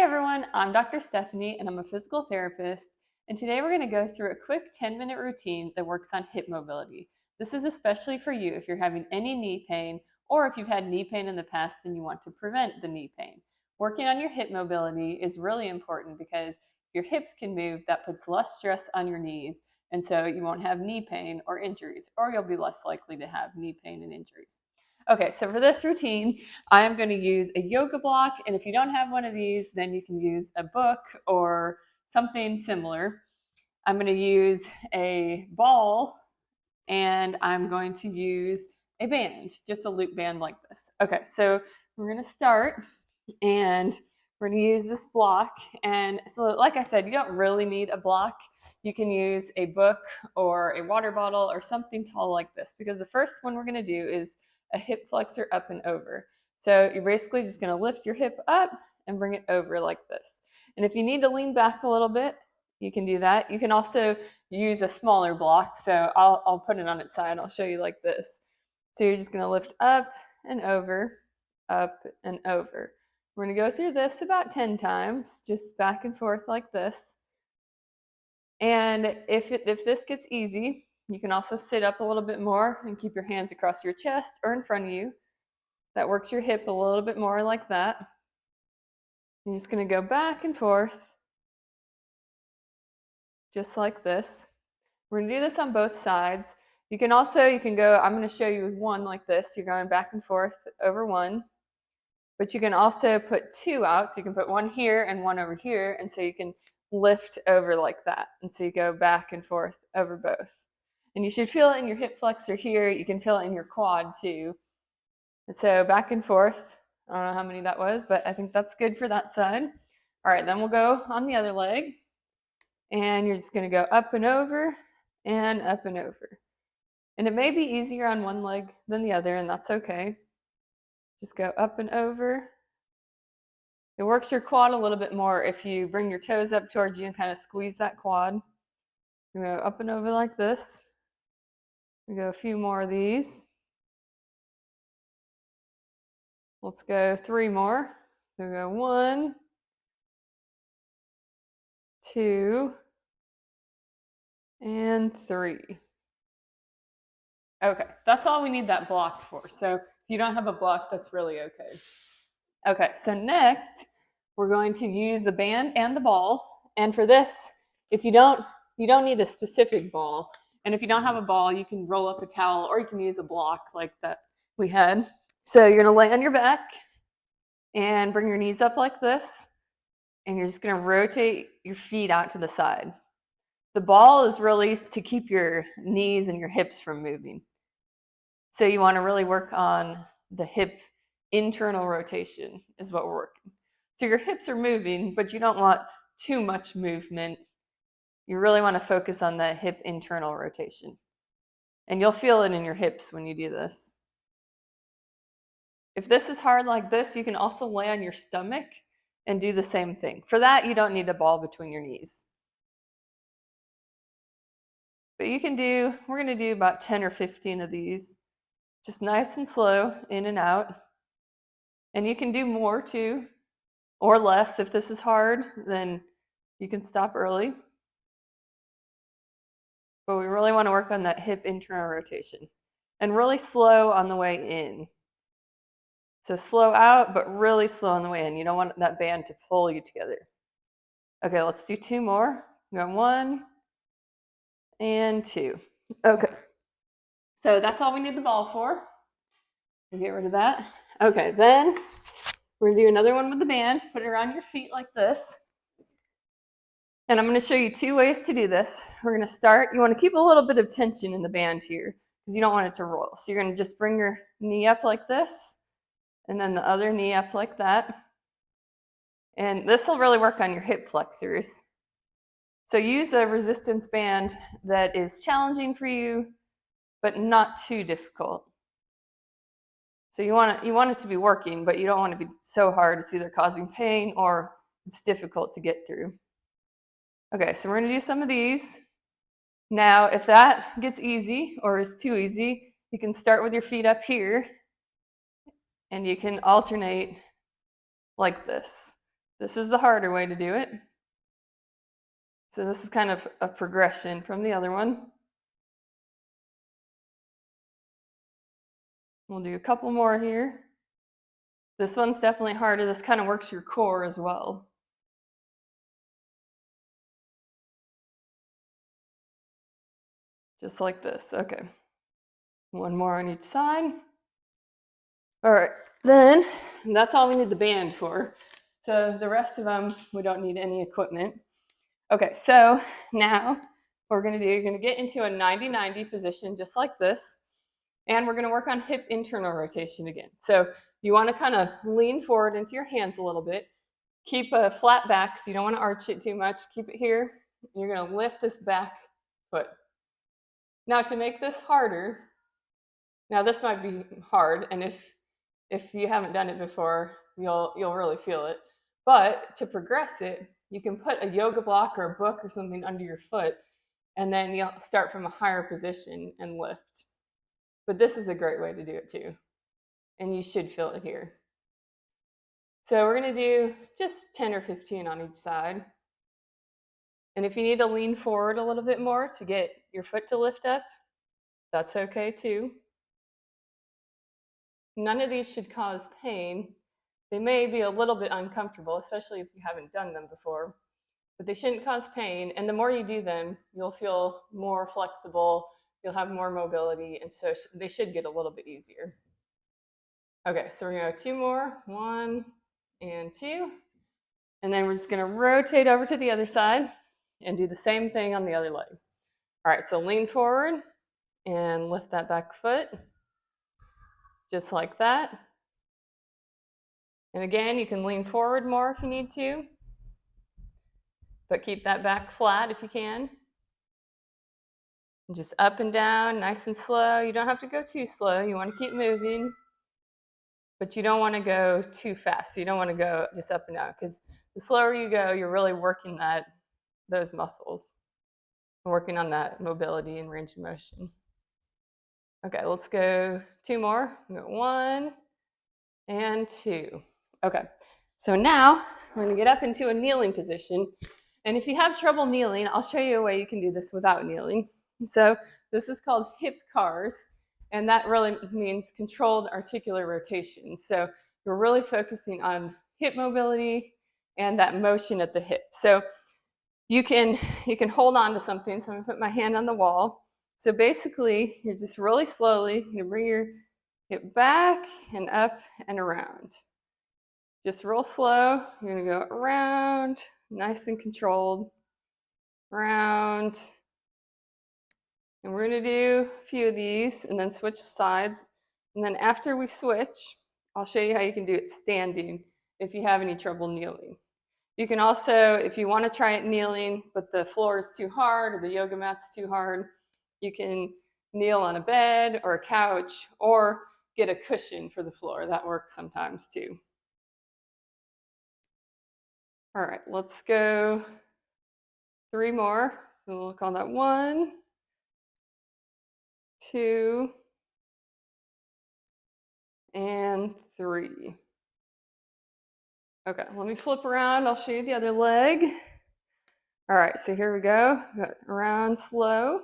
everyone, I'm Dr. Stephanie and I'm a physical therapist. And today we're going to go through a quick 10-minute routine that works on hip mobility. This is especially for you if you're having any knee pain or if you've had knee pain in the past and you want to prevent the knee pain. Working on your hip mobility is really important because if your hips can move, that puts less stress on your knees, and so you won't have knee pain or injuries, or you'll be less likely to have knee pain and injuries. Okay, so for this routine, I am going to use a yoga block, and if you don't have one of these, then you can use a book or something similar. I'm going to use a ball, and I'm going to use a band, just a loop band like this. Okay, so we're going to start, and we're going to use this block. And so, like I said, you don't really need a block. You can use a book or a water bottle or something tall like this, because the first one we're going to do is a hip flexor up and over. So you're basically just going to lift your hip up and bring it over like this. And if you need to lean back a little bit, you can do that. You can also use a smaller block. So I'll put it on its side. I'll show you like this. So you're just going to lift up and over, up and over. We're going to go through this about 10 times, just back and forth like this. And if this gets easy, you can also sit up a little bit more and keep your hands across your chest or in front of you. That works your hip a little bit more like that. You're just going to go back and forth, just like this. We're going to do this on both sides. You can go, I'm going to show you with one like this. You're going back and forth over one. But you can also put two out. So you can put one here and one over here. And so you can lift over like that. And so you go back and forth over both. And you should feel it in your hip flexor here. You can feel it in your quad too. And so back and forth. I don't know how many that was, but I think that's good for that side. All right, then we'll go on the other leg. And you're just going to go up and over and up and over. And it may be easier on one leg than the other, and that's okay. Just go up and over. It works your quad a little bit more if you bring your toes up towards you and kind of squeeze that quad. You go up and over like this. We go a few more of these. Let's go 3 more. So we go 1, 2, and 3. Okay, that's all we need that block for. So if you don't have a block, that's really okay. Okay, so next we're going to use the band and the ball. And for this, if you don't need a specific ball. And if you don't have a ball, you can roll up a towel or you can use a block like that we had. So you're gonna lay on your back and bring your knees up like this. And you're just gonna rotate your feet out to the side. The ball is really to keep your knees and your hips from moving. So you wanna really work on the hip internal rotation is what we're working. So your hips are moving, but you don't want too much movement. You really want to focus on that hip internal rotation. And you'll feel it in your hips when you do this. If this is hard like this, you can also lay on your stomach and do the same thing. For that, you don't need a ball between your knees. But we're going to do about 10 or 15 of these. Just nice and slow, in and out. And you can do more too, or less. If this is hard, then you can stop early. But we really want to work on that hip internal rotation. And really slow on the way in. So slow out, but really slow on the way in. You don't want that band to pull you together. Okay, let's do 2 more. Go 1 and 2. Okay. So that's all we need the ball for. We'll get rid of that. Okay, then we're going to do another one with the band. Put it around your feet like this. And I'm going to show you 2 ways to do this. We're going to start, you want to keep a little bit of tension in the band here because you don't want it to roll. So you're going to just bring your knee up like this and then the other knee up like that. And this will really work on your hip flexors. So use a resistance band that is challenging for you, but not too difficult. So you want it to be working, but you don't want to be so hard it's either causing pain or it's difficult to get through. Okay, so we're going to do some of these. Now, if that gets easy or is too easy, you can start with your feet up here and you can alternate like this. This is the harder way to do it. So this is kind of a progression from the other one. We'll do a couple more here. This one's definitely harder. This kind of works your core as well. Just like this. Okay. One more on each side. All right. Then that's all we need the band for. So the rest of them, we don't need any equipment. Okay, so now what we're going to do, you're going to get into a 90-90 position just like this. And we're going to work on hip internal rotation again. So you want to kind of lean forward into your hands a little bit. Keep a flat back, so you don't want to arch it too much. Keep it here. You're going to lift this back foot. Now to make this harder, now this might be hard, and if you haven't done it before, you'll really feel it. But to progress it, you can put a yoga block or a book or something under your foot, and then you'll start from a higher position and lift. But this is a great way to do it too, and you should feel it here. So we're going to do just 10 or 15 on each side. And if you need to lean forward a little bit more to get your foot to lift up, that's okay too. None of these should cause pain. They may be a little bit uncomfortable, especially if you haven't done them before, but they shouldn't cause pain. And the more you do them, you'll feel more flexible, you'll have more mobility, and so they should get a little bit easier. Okay, so we're gonna go 2 more, 1 and 2. And then we're just gonna rotate over to the other side and do the same thing on the other leg. All right, so lean forward and lift that back foot, just like that. And again, you can lean forward more if you need to, but keep that back flat if you can. And just up and down, nice and slow. You don't have to go too slow. You want to keep moving, but you don't want to go too fast. You don't want to go just up and down, because the slower you go, you're really working those muscles, working on that mobility and range of motion. Okay, let's go 2 more. We got 1 and 2. Okay, so now we're going to get up into a kneeling position. And if you have trouble kneeling, I'll show you a way you can do this without kneeling. So this is called hip CARS, and that really means controlled articular rotation. So we're really focusing on hip mobility and that motion at the hip. So you can hold on to something. So I'm going to put my hand on the wall. So basically, you're just really slowly, you bring your hip back and up and around. Just real slow. You're going to go around, nice and controlled, around. And we're going to do a few of these and then switch sides. And then after we switch, I'll show you how you can do it standing if you have any trouble kneeling. You can also, if you want to try it kneeling, but the floor is too hard or the yoga mat's too hard, you can kneel on a bed or a couch or get a cushion for the floor. That works sometimes too. All right, let's go 3 more. So we'll call that 1, 2, and 3. Okay, let me flip around. I'll show you the other leg. All right, so here we go. Around slow.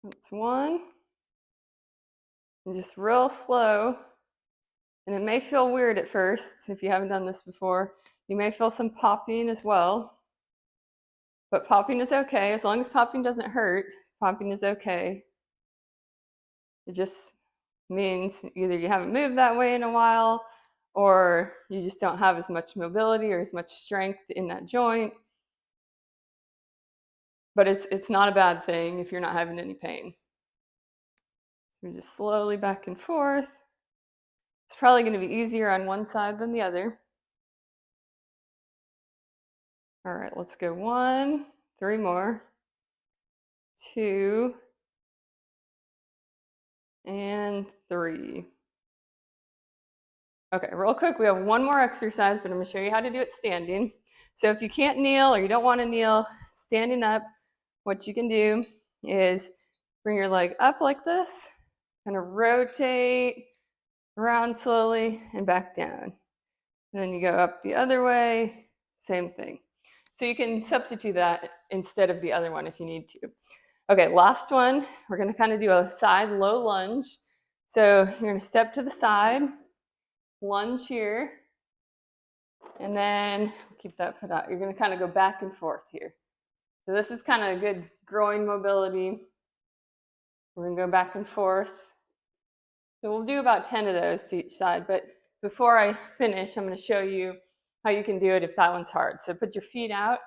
That's 1. And just real slow. And it may feel weird at first if you haven't done this before. You may feel some popping as well. But popping is okay. As long as popping doesn't hurt, popping is okay. It just means either you haven't moved that way in a while, or you just don't have as much mobility or as much strength in that joint. But it's not a bad thing if you're not having any pain. So we just slowly back and forth. It's probably going to be easier on one side than the other. All right, let's go 1, 3 more, 2, and 3. Okay, real quick, we have 1 more exercise, but I'm going to show you how to do it standing. So if you can't kneel or you don't want to kneel, standing up, what you can do is bring your leg up like this, kind of rotate around slowly and back down. And then you go up the other way, same thing. So you can substitute that instead of the other one if you need to. Okay, last one. We're going to kind of do a side low lunge. So you're going to step to the side, lunge here, and then keep that foot out. You're going to kind of go back and forth here. So this is kind of a good groin mobility. We're going to go back and forth. So we'll do about 10 of those to each side. But before I finish, I'm going to show you how you can do it if that one's hard. So put your feet out.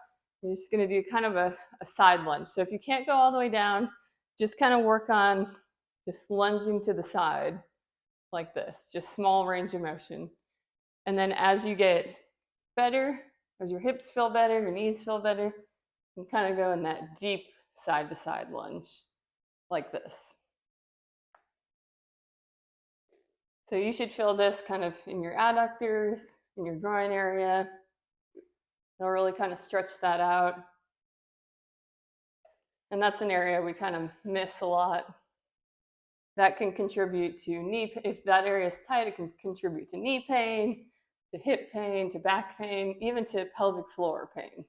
You're just going to do kind of a side lunge. So if you can't go all the way down, just kind of work on just lunging to the side like this, just small range of motion. And then as you get better, as your hips feel better, your knees feel better, you kind of go in that deep side to side lunge like this. So you should feel this kind of in your adductors, in your groin area. It'll really kind of stretch that out. And that's an area we kind of miss a lot. That can contribute to knee, if that area is tight, it can contribute to knee pain, to hip pain, to back pain, even to pelvic floor pain.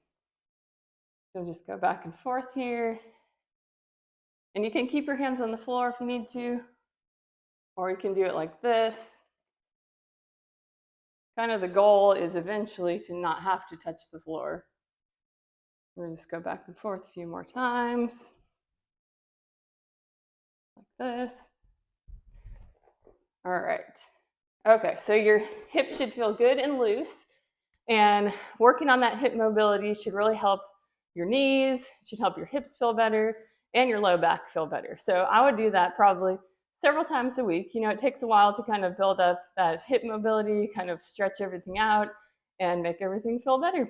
So just go back and forth here. And you can keep your hands on the floor if you need to, or you can do it like this. Kind of the goal is eventually to not have to touch the floor. We'll just go back and forth a few more times. Like this. All right. Okay, so your hip should feel good and loose. And working on that hip mobility should really help your knees, should help your hips feel better, and your low back feel better. So I would do that probably several times a week. You know, it takes a while to kind of build up that hip mobility, kind of stretch everything out, and make everything feel better.